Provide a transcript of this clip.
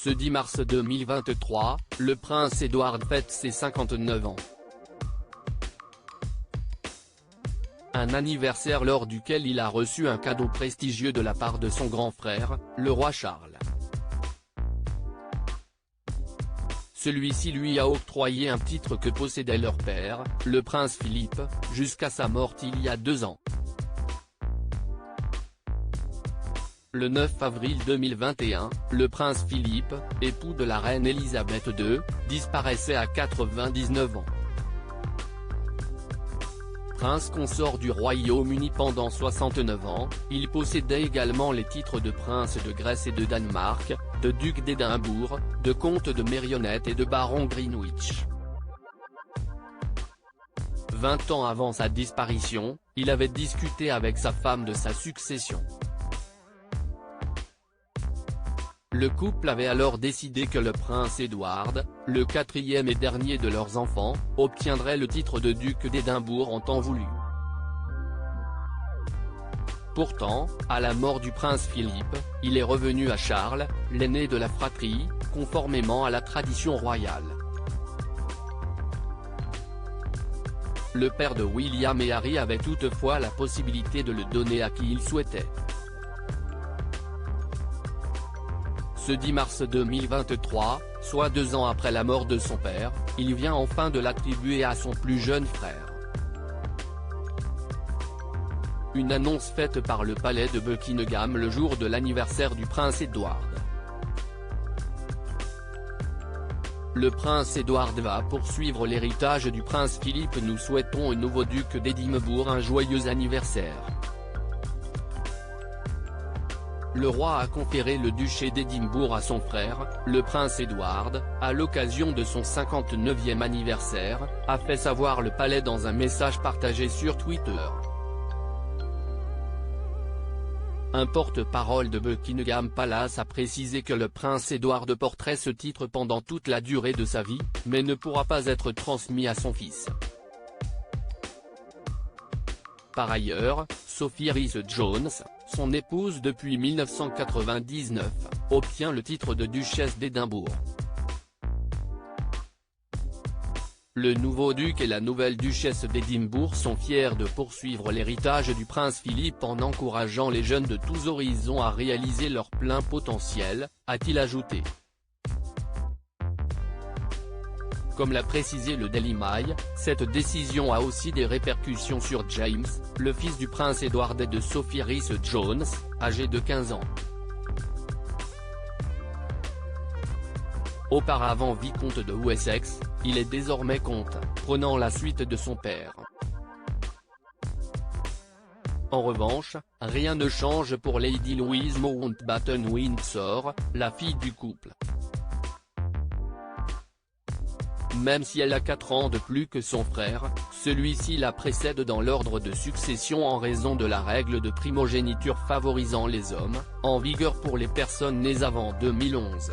Ce 10 mars 2023, le prince Édouard fête ses 59 ans. Un anniversaire lors duquel il a reçu un cadeau prestigieux de la part de son grand frère, le roi Charles. Celui-ci lui a octroyé un titre que possédait leur père, le prince Philippe, jusqu'à sa mort il y a 2 ans. Le 9 avril 2021, le prince Philippe, époux de la reine Elisabeth II, disparaissait à 99 ans. Prince consort du Royaume-Uni pendant 69 ans, il possédait également les titres de prince de Grèce et de Danemark, de duc d'Édimbourg, de comte de Merioneth et de baron Greenwich. 20 ans avant sa disparition, il avait discuté avec sa femme de sa succession. Le couple avait alors décidé que le prince Édouard, le 4e et dernier de leurs enfants, obtiendrait le titre de duc d'Édimbourg en temps voulu. Pourtant, à la mort du prince Philippe, il est revenu à Charles, l'aîné de la fratrie, conformément à la tradition royale. Le père de William et Harry avait toutefois la possibilité de le donner à qui il souhaitait. Ce 10 mars 2023, soit 2 ans après la mort de son père, il vient enfin de l'attribuer à son plus jeune frère. Une annonce faite par le palais de Buckingham le jour de l'anniversaire du prince Édouard. Le prince Édouard va poursuivre l'héritage du prince Philippe. Nous souhaitons au nouveau duc d'Édimbourg un joyeux anniversaire. Le roi a conféré le duché d'Édimbourg à son frère, le prince Édouard, à l'occasion de son 59e anniversaire, a fait savoir le palais dans un message partagé sur Twitter. Un porte-parole de Buckingham Palace a précisé que le prince Édouard porterait ce titre pendant toute la durée de sa vie, mais ne pourra pas être transmis à son fils. Par ailleurs, Sophie Rhys-Jones, son épouse depuis 1999, obtient le titre de duchesse d'Édimbourg. Le nouveau duc et la nouvelle duchesse d'Édimbourg sont fiers de poursuivre l'héritage du prince Philippe en encourageant les jeunes de tous horizons à réaliser leur plein potentiel, a-t-il ajouté. Comme l'a précisé le Daily Mail, cette décision a aussi des répercussions sur James, le fils du prince Édouard et de Sophie Rhys-Jones, âgé de 15 ans. Auparavant vicomte de Wessex, il est désormais comte, prenant la suite de son père. En revanche, rien ne change pour Lady Louise Mountbatten-Windsor, la fille du couple. Même si elle a 4 ans de plus que son frère, celui-ci la précède dans l'ordre de succession en raison de la règle de primogéniture favorisant les hommes, en vigueur pour les personnes nées avant 2011.